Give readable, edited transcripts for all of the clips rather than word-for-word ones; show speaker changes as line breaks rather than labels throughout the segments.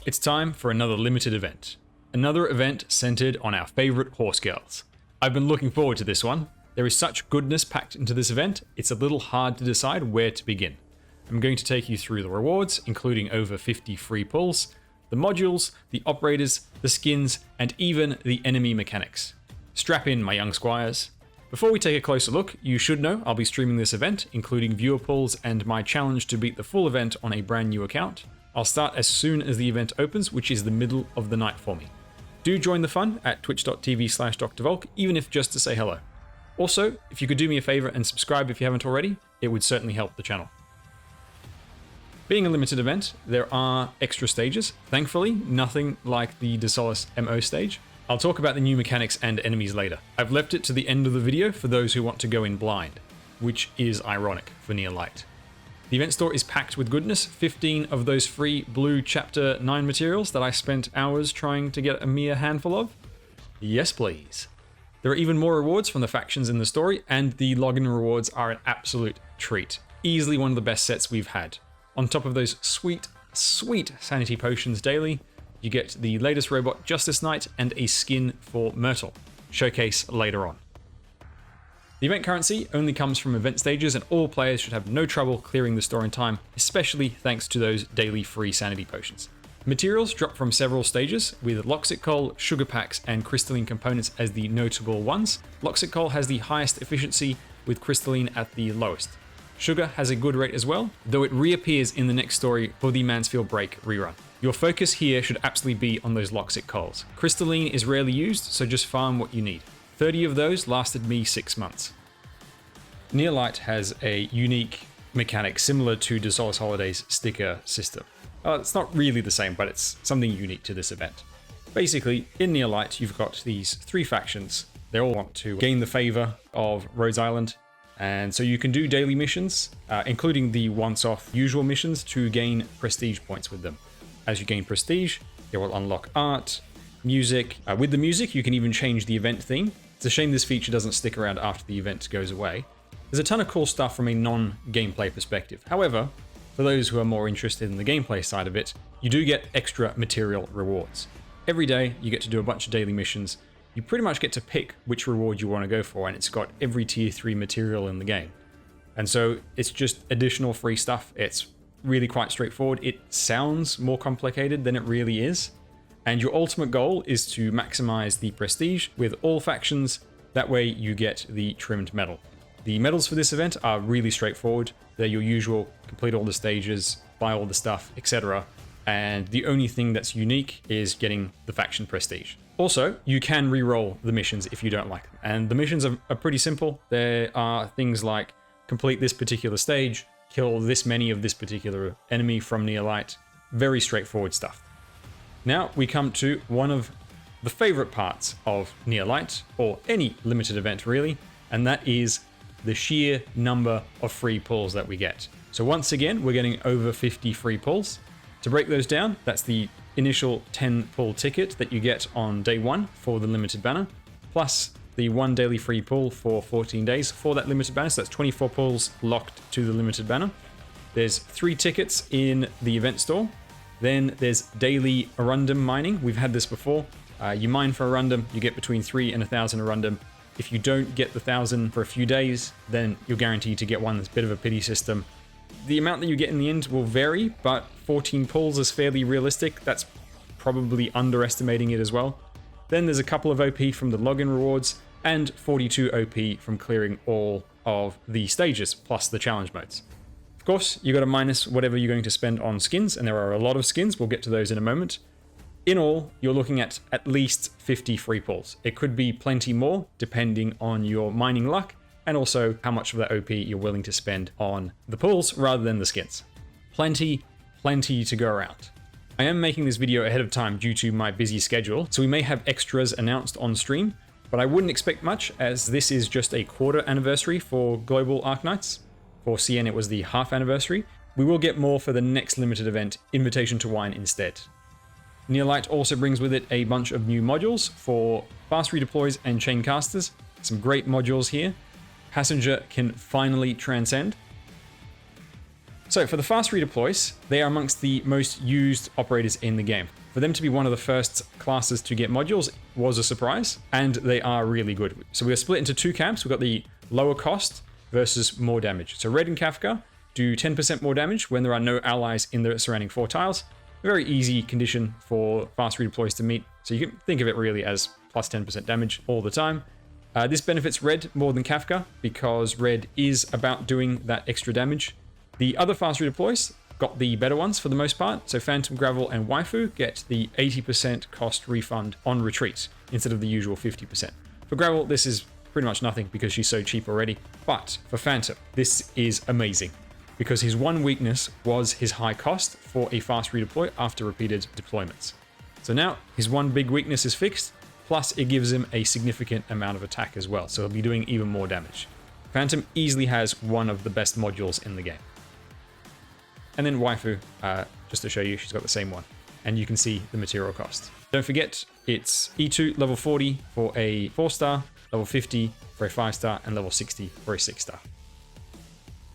It's time for another limited event. Another event centered on our favorite horse girls. I've been looking forward to this one. There is such goodness packed into this event, it's a little hard to decide where to begin. I'm going to take you through the rewards, including over 50 free pulls, the modules, the operators, the skins, and even the enemy mechanics. Strap in, my young squires. Before we take a closer look, you should know I'll be streaming this event, including viewer pulls and my challenge to beat the full event on a brand new account. I'll start as soon as the event opens, which is the middle of the night for me. Do join the fun at twitch.tv/drvolk, even if just to say hello. Also, if you could do me a favor and subscribe if you haven't already, it would certainly help the channel. Being a limited event, there are extra stages. Thankfully, nothing like the De Solace MO stage. I'll talk about the new mechanics and enemies later. I've left it to the end of the video for those who want to go in blind, which is ironic for Nearl. The event store is packed with goodness, 15 of those free blue chapter 9 materials that I spent hours trying to get a mere handful of. Yes, please. There are even more rewards from the factions in the story, and the login rewards are an absolute treat. Easily one of the best sets we've had. On top of those sweet, sweet sanity potions daily, you get the latest robot Justice Knight and a skin for Myrtle. Showcase later on. The event currency only comes from event stages, and all players should have no trouble clearing the store in time, especially thanks to those daily free sanity potions. Materials drop from several stages, with Loxic Coal, Sugar Packs, and Crystalline components as the notable ones. Loxic Coal has the highest efficiency, with Crystalline at the lowest. Sugar has a good rate as well, though it reappears in the next story for the Mansfield Break rerun. Your focus here should absolutely be on those Loxic Coals. Crystalline is rarely used, so just farm what you need. 30 of those lasted me 6 months. Nearl has a unique mechanic similar to De Solace Holiday's sticker system. It's not really the same, but it's something unique to this event. Basically, in Nearl you've got these 3 factions. They all want to gain the favor of Rhodes Island, and so you can do daily missions, including the once-off usual missions, to gain prestige points with them. As you gain prestige, it will unlock art, music. With the music, you can even change the event theme. It's a shame this feature doesn't stick around after the event goes away. There's a ton of cool stuff from a non-gameplay perspective. However, for those who are more interested in the gameplay side of it, you do get extra material rewards. Every day, you get to do a bunch of daily missions. You pretty much get to pick which reward you want to go for, and it's got every tier 3 material in the game. And so it's just additional free stuff. It's really quite straightforward. It sounds more complicated than it really is. And your ultimate goal is to maximize the prestige with all factions. That way you get the trimmed medal. The medals for this event are really straightforward. They're your usual, complete all the stages, buy all the stuff, etc. And the only thing that's unique is getting the faction prestige. Also, you can re-roll the missions if you don't like them. And the missions are pretty simple. There are things like complete this particular stage, kill this many of this particular enemy from Nearl. Very straightforward stuff. Now we come to one of the favorite parts of Nearl, or any limited event really, and that is the sheer number of free pulls that we get. So once again, we're getting over 50 free pulls. To break those down, that's the initial 10 pull ticket that you get on day 1 for the limited banner, plus the 1 daily free pull for 14 days for that limited banner. So that's 24 pulls locked to the limited banner. There's 3 tickets in the event store. Then there's daily Arundum mining. We've had this before. You mine for Arundum, you get between 3 and 1,000 Arundum. If you don't get the 1,000 for a few days, then you're guaranteed to get one. That's a bit of a pity system. The amount that you get in the end will vary, but 14 pulls is fairly realistic. That's probably underestimating it as well. Then there's a couple of OP from the login rewards, and 42 OP from clearing all of the stages, plus the challenge modes. Of course, you got to minus whatever you're going to spend on skins, and there are a lot of skins. We'll get to those in a moment. In all, you're looking at least 50 free pulls. It could be plenty more, depending on your mining luck, and also how much of that OP you're willing to spend on the pulls rather than the skins. Plenty to go around. I am making this video ahead of time due to my busy schedule, so we may have extras announced on stream, but I wouldn't expect much, as this is just a quarter anniversary for Global Arknights. For CN, it was the half anniversary. We will get more for the next limited event, Invitation to Wine, instead. Nearl also brings with it a bunch of new modules for fast redeploys and chain casters. Some great modules here. Passenger can finally transcend. So for the fast redeploys, they are amongst the most used operators in the game. For them to be one of the first classes to get modules was a surprise, and they are really good. So we are split into two camps. We've got the lower cost versus more damage. So Red and Kafka do 10% more damage when there are no allies in the surrounding 4 tiles. A very easy condition for fast redeploys to meet. So you can think of it really as plus 10% damage all the time. This benefits Red more than Kafka because Red is about doing that extra damage. The other fast redeploys got the better ones for the most part. So Phantom, Gravel, and Waifu get the 80% cost refund on retreat instead of the usual 50%. For Gravel, this is pretty much nothing because she's so cheap already. But for Phantom, this is amazing because his one weakness was his high cost for a fast redeploy after repeated deployments. So now his one big weakness is fixed, plus it gives him a significant amount of attack as well, so he'll be doing even more damage. Phantom easily has one of the best modules in the game. And then Waifu, just to show you, she's got the same one. And you can see the material cost. Don't forget, it's E2 level 40 for a 4-star, level 50 for a 5-star, and level 60 for a 6-star.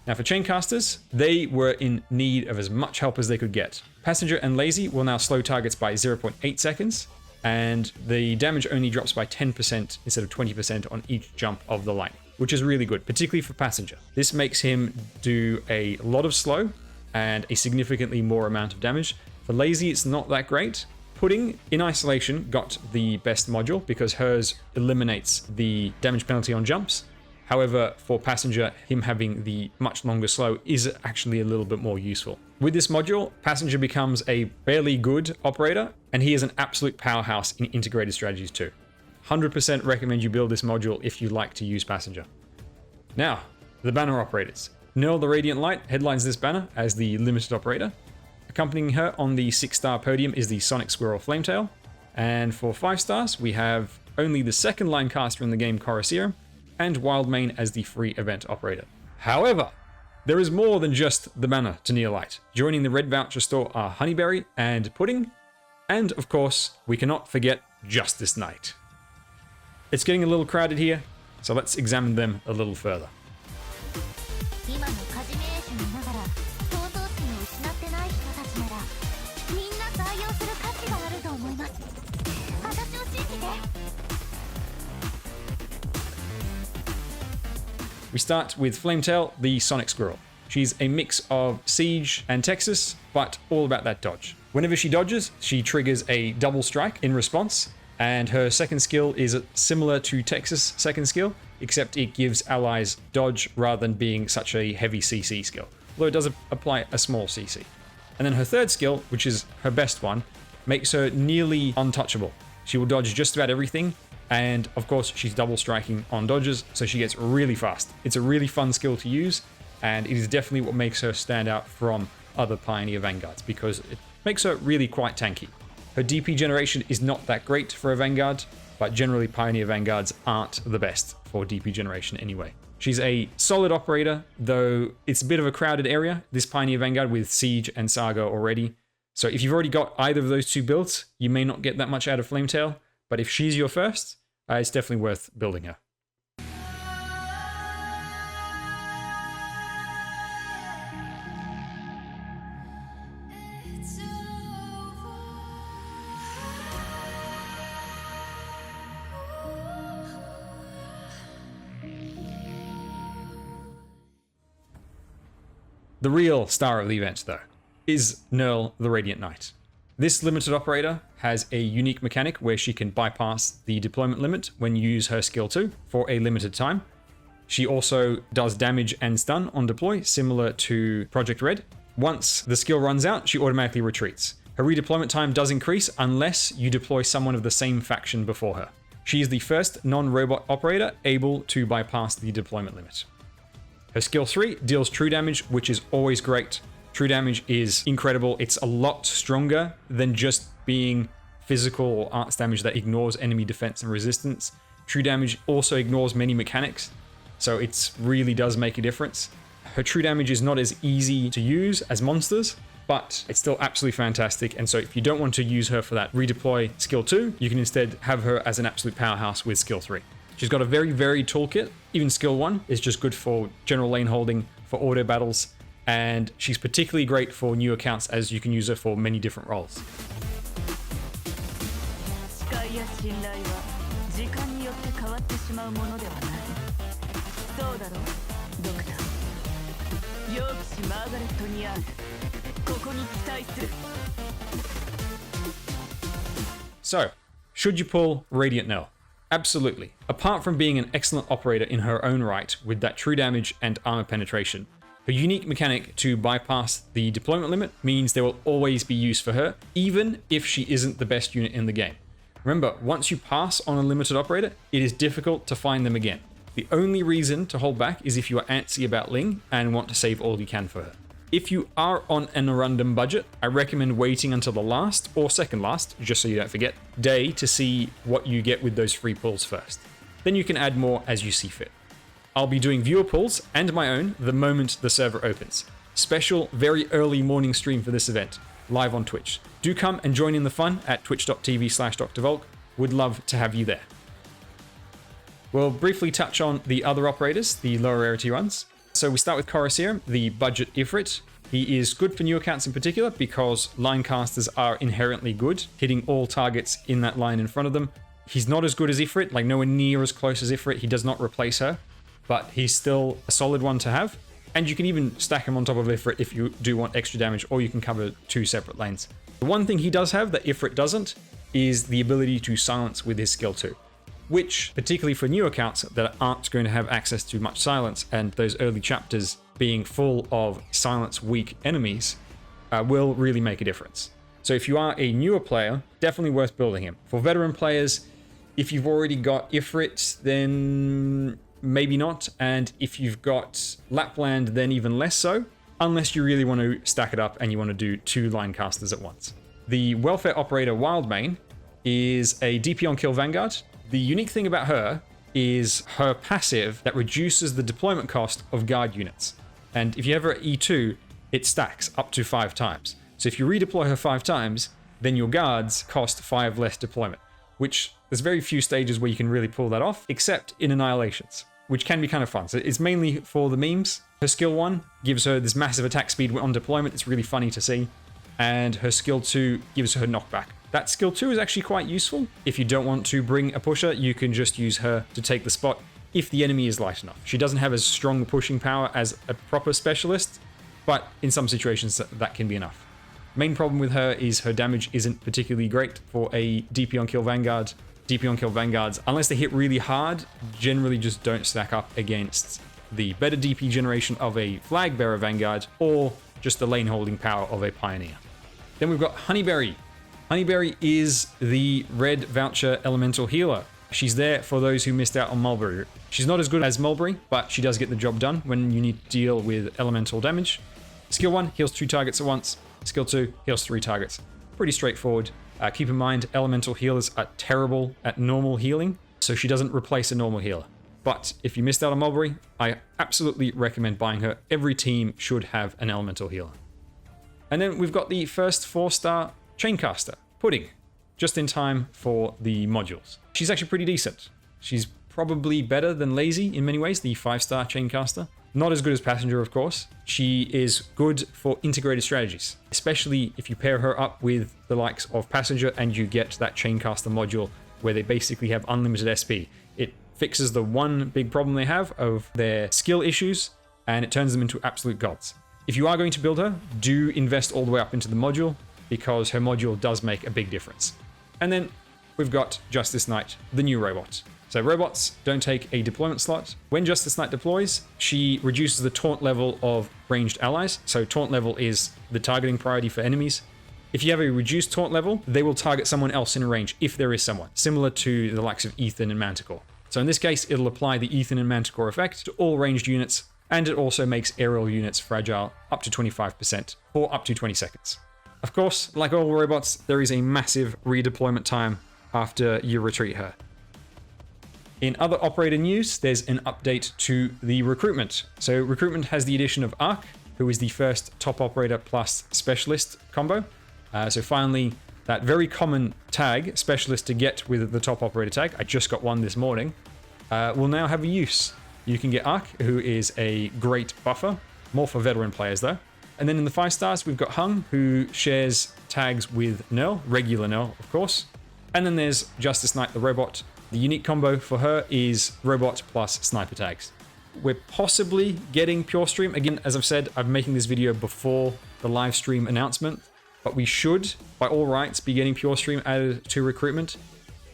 Now for Chaincasters, they were in need of as much help as they could get. Passenger and Lazy will now slow targets by 0.8 seconds, and the damage only drops by 10% instead of 20% on each jump of the line, which is really good, particularly for Passenger. This makes him do a lot of slow and a significantly more amount of damage. For Lazy, it's not that great. Pudding, in isolation, got the best module because hers eliminates the damage penalty on jumps. However, for Passenger, him having the much longer slow is actually a little bit more useful. With this module, Passenger becomes a fairly good operator, and he is an absolute powerhouse in integrated strategies too. 100% recommend you build this module if you like to use Passenger. Now, the banner operators. Nearl the Radiant Light headlines this banner as the limited operator. Accompanying her on the 6-star podium is the Sonic Squirrel Flametail. And for 5 stars, we have only the second line caster in the game, Corroserum, and Wildmane as the free event operator. However, there is more than just the banner to Nearl Light. Joining the red voucher store are Honeyberry and Pudding, and of course, we cannot forget Justice Knight. It's getting a little crowded here, so let's examine them a little further. We start with Flametail, the Sonic Squirrel. She's a mix of Siege and Texas, but all about that dodge. Whenever she dodges, she triggers a double strike in response, and her second skill is similar to Texas' second skill, except it gives allies dodge rather than being such a heavy CC skill, although it does apply a small CC. And then her third skill, which is her best one, makes her nearly untouchable. She will dodge just about everything, and of course she's double striking on dodges, so she gets really fast. It's a really fun skill to use, and it is definitely what makes her stand out from other Pioneer Vanguards, because it makes her really quite tanky. Her DP generation is not that great for a Vanguard, but generally Pioneer Vanguards aren't the best for DP generation anyway. She's a solid operator, though it's a bit of a crowded area, this Pioneer Vanguard with Siege and Saga already. So if you've already got either of those two builds, you may not get that much out of Flametail, but if she's your first, it's definitely worth building her. The real star of the event, though, is Nearl the Radiant Knight. This limited operator has a unique mechanic where she can bypass the deployment limit when you use her skill 2 for a limited time. She also does damage and stun on deploy, similar to Project Red. Once the skill runs out, she automatically retreats. Her redeployment time does increase unless you deploy someone of the same faction before her. She is the first non-robot operator able to bypass the deployment limit. Her skill 3 deals true damage, which is always great. True damage is incredible. It's a lot stronger than just being physical or arts damage that ignores enemy defense and resistance. True damage also ignores many mechanics, so it really does make a difference. Her true damage is not as easy to use as monsters, but it's still absolutely fantastic, and so if you don't want to use her for that redeploy skill 2, you can instead have her as an absolute powerhouse with skill 3. She's got a very varied toolkit. Even skill 1 is just good for general lane holding, for auto battles, and she's particularly great for new accounts as you can use her for many different roles. So, should you pull Radiant Nearl? Absolutely. Apart from being an excellent operator in her own right with that true damage and armor penetration, her unique mechanic to bypass the deployment limit means there will always be use for her, even if she isn't the best unit in the game. Remember, once you pass on a limited operator, it is difficult to find them again. The only reason to hold back is if you are antsy about Ling and want to save all you can for her. If you are on an Arundum budget, I recommend waiting until the last, or second last, just so you don't forget, day to see what you get with those free pulls first. Then you can add more as you see fit. I'll be doing viewer pulls and my own the moment the server opens. Special, very early morning stream for this event, live on Twitch. Do come and join in the fun at twitch.tv/DrVolk. Would love to have you there. We'll briefly touch on the other operators, the lower rarity ones. So we start with Corroserum, the budget Ifrit. He is good for new accounts in particular because line casters are inherently good, hitting all targets in that line in front of them. He's not as good as Ifrit, like nowhere near as close as Ifrit. He does not replace her, but he's still a solid one to have. And you can even stack him on top of Ifrit if you do want extra damage, or you can cover two separate lanes. The one thing he does have that Ifrit doesn't is the ability to silence with his skill 2. Which, particularly for new accounts that aren't going to have access to much silence, and those early chapters being full of silence-weak enemies, will really make a difference. So if you are a newer player, definitely worth building him. For veteran players, if you've already got Ifrit, then maybe not, and if you've got Lapland, then even less so, unless you really want to stack it up and you want to do 2 line casters at once. The welfare operator Wildmane is a DP on kill Vanguard. The unique thing about her is her passive that reduces the deployment cost of guard units. And if you have her at E2, it stacks up to 5 times. So if you redeploy her 5 times, then your guards cost 5 less deployment, which there's very few stages where you can really pull that off, except in Annihilations, which can be kind of fun. So it's mainly for the memes. Her skill 1 gives her this massive attack speed on deployment. It's really funny to see. And her skill 2 gives her knockback. That skill 2 is actually quite useful. If you don't want to bring a pusher, you can just use her to take the spot if the enemy is light enough. She doesn't have as strong pushing power as a proper specialist, but in some situations that can be enough. Main problem with her is her damage isn't particularly great for a DP on kill Vanguard. DP on kill Vanguards, unless they hit really hard, generally just don't stack up against the better DP generation of a Flag Bearer Vanguard or just the lane holding power of a Pioneer. Then we've got Honeyberry. Honeyberry is the red voucher elemental healer. She's there for those who missed out on Mulberry. She's not as good as Mulberry, but she does get the job done when you need to deal with elemental damage. Skill 1 heals 2 targets at once. Skill 2 heals 3 targets. Pretty straightforward. Keep in mind, elemental healers are terrible at normal healing, so she doesn't replace a normal healer. But if you missed out on Mulberry, I absolutely recommend buying her. Every team should have an elemental healer. And then we've got the first 4-star Chaincaster, Pudding, just in time for the modules. She's actually pretty decent. She's probably better than Lazy in many ways, the 5-star Chaincaster. Not as good as Passenger, of course. She is good for integrated strategies, especially if you pair her up with the likes of Passenger and you get that Chaincaster module where they basically have unlimited SP. It fixes the one big problem they have of their skill issues, and it turns them into absolute gods. If you are going to build her, do invest all the way up into the module, because her module does make a big difference. And then we've got Justice Knight, the new robot. So robots don't take a deployment slot. When Justice Knight deploys, she reduces the taunt level of ranged allies. So taunt level is the targeting priority for enemies. If you have a reduced taunt level, they will target someone else in range, if there is someone, similar to the likes of Ethan and Manticore. So in this case, it'll apply the Ethan and Manticore effect to all ranged units, and it also makes aerial units fragile up to 25% for up to 20 seconds. Of course, like all robots, there is a massive redeployment time after you retreat her. In other operator news, there's an update to the Recruitment. So Recruitment has the addition of Ark, who is the first top operator plus specialist combo. So finally, that very common tag, specialist to get with the top operator tag, I just got one this morning, will now have a use. You can get Ark, who is a great buffer, More for veteran players though. And then in the 5 stars, we've got Hung, who shares tags with Nearl, regular Nearl, of course. And then there's Justice Knight, the robot. The unique combo for her is robot plus sniper tags. We're possibly getting Pure Stream. Again, as I've said, I'm making this video before the live stream announcement, but we should, by all rights, be getting Pure Stream added to Recruitment.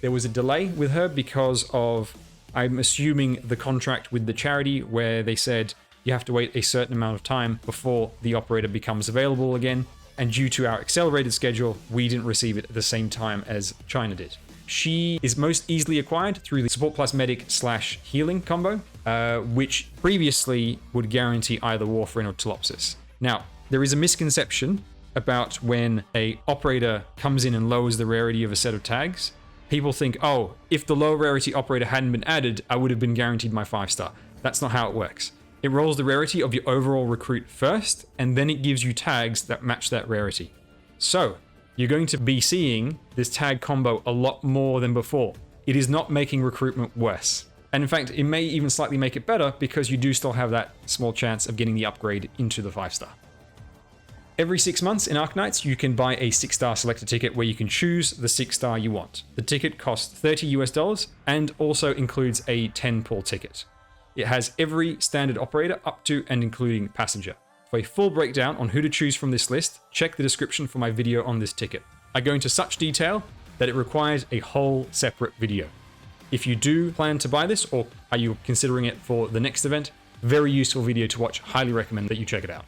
There was a delay with her because of, I'm assuming, the contract with the charity where they said you have to wait a certain amount of time before the operator becomes available again. And due to our accelerated schedule, we didn't receive it at the same time as China did. She is most easily acquired through the Support Plus Medic / Healing combo, which previously would guarantee either Warfarin or Telopsis. Now, there is a misconception about when a operator comes in and lowers the rarity of a set of tags. People think, oh, if the low rarity operator hadn't been added, I would have been guaranteed my 5-star. That's not how it works. It rolls the rarity of your overall recruit first, and then it gives you tags that match that rarity. So, you're going to be seeing this tag combo a lot more than before. It is not making recruitment worse. And in fact, it may even slightly make it better because you do still have that small chance of getting the upgrade into the 5-star. Every 6 months in Arknights, you can buy a 6-star selector ticket where you can choose the 6-star you want. The ticket costs $30 and also includes a 10 pull ticket. It has every standard operator up to and including passenger. For a full breakdown on who to choose from this list, check the description for my video on this ticket. I go into such detail that it requires a whole separate video. If you do plan to buy this, or are you considering it for the next event, very useful video to watch. Highly recommend that you check it out.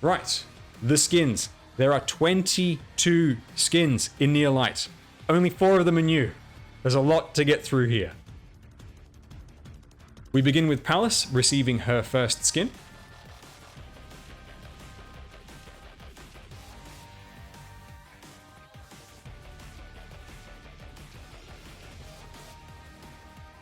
Right, the skins. There are 22 skins in Nearl. Only 4 of them are new. There's a lot to get through here. We begin with Palace receiving her first skin.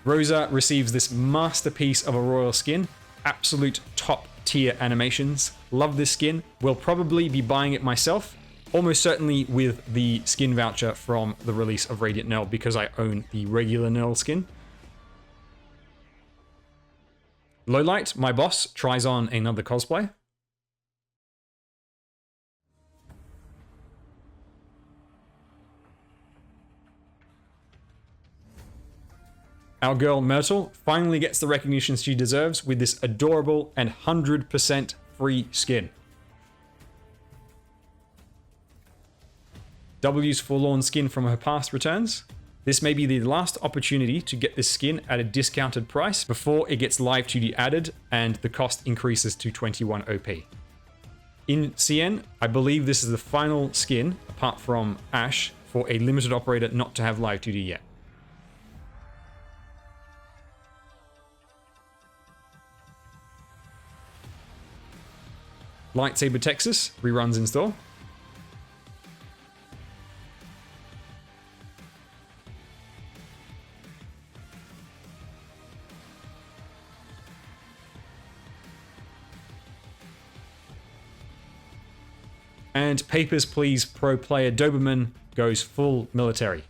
Rosa receives this masterpiece of a royal skin. Absolute top tier animations. Love this skin. Will probably be buying it myself. Almost certainly with the skin voucher from the release of Radiant Nearl because I own the regular Nearl skin. Lowlight, my boss, tries on another cosplay. Our girl Myrtle finally gets the recognition she deserves with this adorable and 100% free skin. W's forlorn skin from her past returns. This may be the last opportunity to get this skin at a discounted price before it gets live duty added and the cost increases to 21 OP. In CN, I believe this is the final skin, apart from Ash, for a limited operator not to have live duty yet. Lightsaber Texas reruns in store. And Papers, Please pro player Doberman goes full military.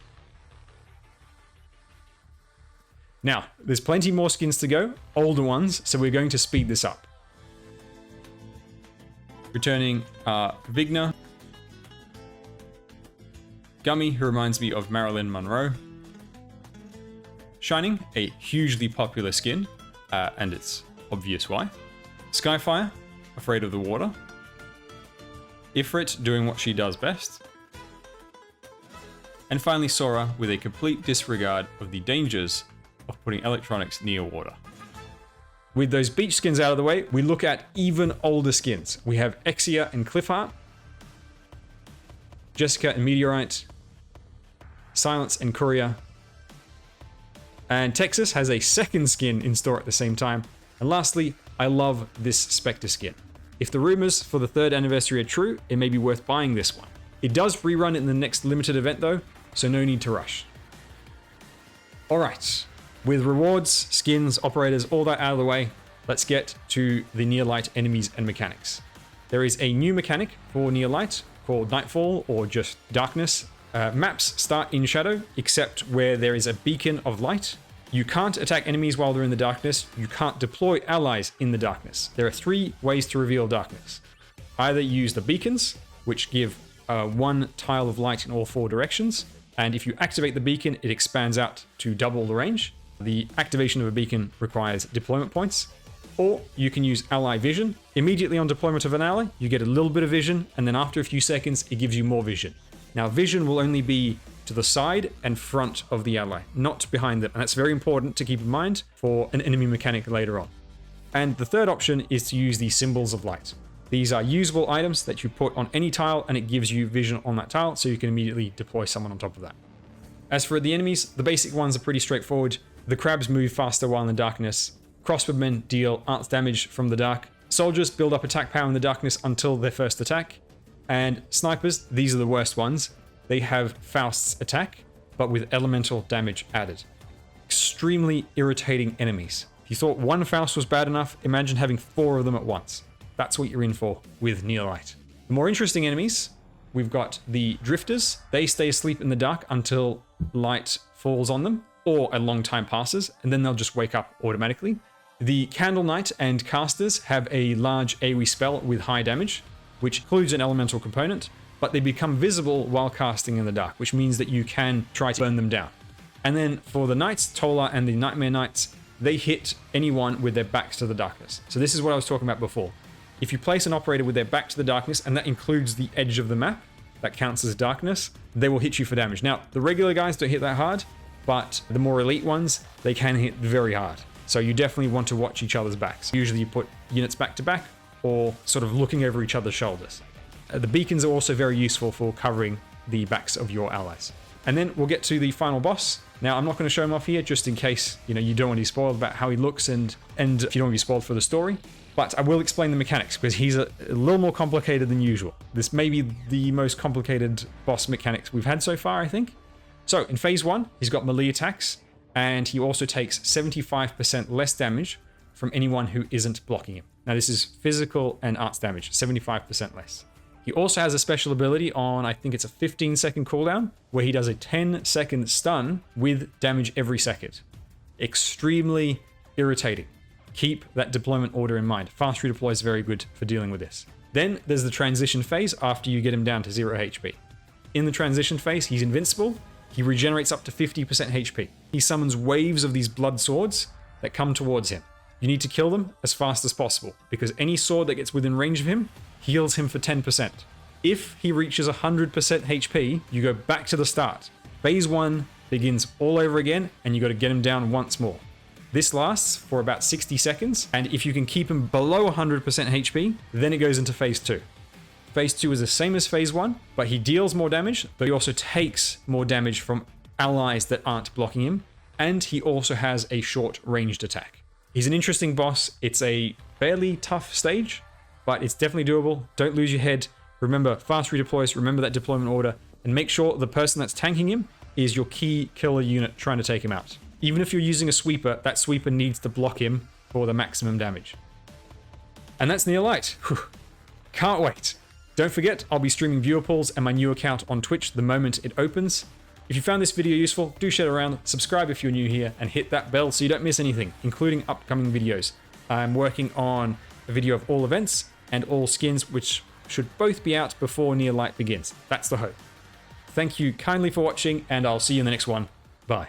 Now, there's plenty more skins to go, older ones, so we're going to speed this up. Returning are Vigna, Gummy, who reminds me of Marilyn Monroe, Shining, a hugely popular skin, and it's obvious why, Skyfire, afraid of the water, Ifrit, doing what she does best, and finally Sora, with a complete disregard of the dangers of putting electronics near water. With those beach skins out of the way, we look at even older skins. We have Exia and Cliffheart, Jessica and Meteorite, Silence and Courier, and Texas has a second skin in store at the same time. And lastly, I love this Spectre skin. If the rumors for the 3rd anniversary are true, it may be worth buying this one. It does rerun in the next limited event though, so no need to rush. Alright, with rewards, skins, operators, all that out of the way, let's get to the Nearlight enemies and mechanics. There is a new mechanic for Nearlight called Nightfall or just Darkness. Maps start in shadow, except where there is a beacon of light. You can't attack enemies while they're in the darkness. You can't deploy allies in the darkness. There are 3 ways to reveal darkness. Either use the beacons, which give 1 tile of light in all 4 directions. And if you activate the beacon, it expands out to double the range. The activation of a beacon requires deployment points. Or you can use ally vision. Immediately on deployment of an ally, you get a little bit of vision, and then after a few seconds, it gives you more vision. Now, vision will only be to the side and front of the ally, not behind them. And that's very important to keep in mind for an enemy mechanic later on. And the third option is to use the symbols of light. These are usable items that you put on any tile, and it gives you vision on that tile, so you can immediately deploy someone on top of that. As for the enemies, the basic ones are pretty straightforward. The crabs move faster while in the darkness. Crossbowmen deal arts damage from the dark. Soldiers build up attack power in the darkness until their first attack. And snipers, these are the worst ones. They have Faust's attack, but with elemental damage added. Extremely irritating enemies. If you thought 1 Faust was bad enough, imagine having 4 of them at once. That's what you're in for with Nearlight. The more interesting enemies, we've got the Drifters. They stay asleep in the dark until light falls on them, or a long time passes, and then they'll just wake up automatically. The Candle Knight and Casters have a large AoE spell with high damage, which includes an elemental component, but they become visible while casting in the dark, which means that you can try to burn them down. And then for the Knights, Tola and the Nightmare Knights, they hit anyone with their backs to the darkness. So this is what I was talking about before. If you place an operator with their back to the darkness, and that includes the edge of the map, that counts as darkness, they will hit you for damage. Now, the regular guys don't hit that hard, but the more elite ones, they can hit very hard. So you definitely want to watch each other's backs. Usually you put units back to back, or sort of looking over each other's shoulders. The beacons are also very useful for covering the backs of your allies. And then we'll get to the final boss. Now, I'm not going to show him off here just in case, you don't want to be spoiled about how he looks and if you don't want to be spoiled for the story. But I will explain the mechanics because he's a little more complicated than usual. This may be the most complicated boss mechanics we've had so far, I think. So in phase 1, he's got melee attacks, and he also takes 75% less damage from anyone who isn't blocking him. Now, this is physical and arts damage, 75% less. He also has a special ability on, I think it's a 15-second cooldown, where he does a 10-second stun with damage every second. Extremely irritating. Keep that deployment order in mind. Fast redeploy is very good for dealing with this. Then there's the transition phase after you get him down to 0 HP. In the transition phase, he's invincible. He regenerates up to 50% HP. He summons waves of these blood swords that come towards him. You need to kill them as fast as possible, because any sword that gets within range of him heals him for 10%. If he reaches 100% HP, you go back to the start. Phase 1 begins all over again, and you got to get him down once more. This lasts for about 60 seconds, and if you can keep him below 100% HP, then it goes into phase 2. Phase 2 is the same as phase 1, but he deals more damage, but he also takes more damage from allies that aren't blocking him, and he also has a short-ranged attack. He's an interesting boss. It's a fairly tough stage, but it's definitely doable. Don't lose your head. Remember fast redeploys, remember that deployment order, and make sure the person that's tanking him is your key killer unit trying to take him out. Even if you're using a sweeper, that sweeper needs to block him for the maximum damage. And that's Nearlight. Can't wait. Don't forget, I'll be streaming viewer polls and my new account on Twitch the moment it opens. If you found this video useful, do share it around, subscribe if you're new here, and hit that bell so you don't miss anything, including upcoming videos. I'm working on a video of all events and all skins, which should both be out before Nearlight begins. That's the hope. Thank you kindly for watching, and I'll see you in the next one. Bye.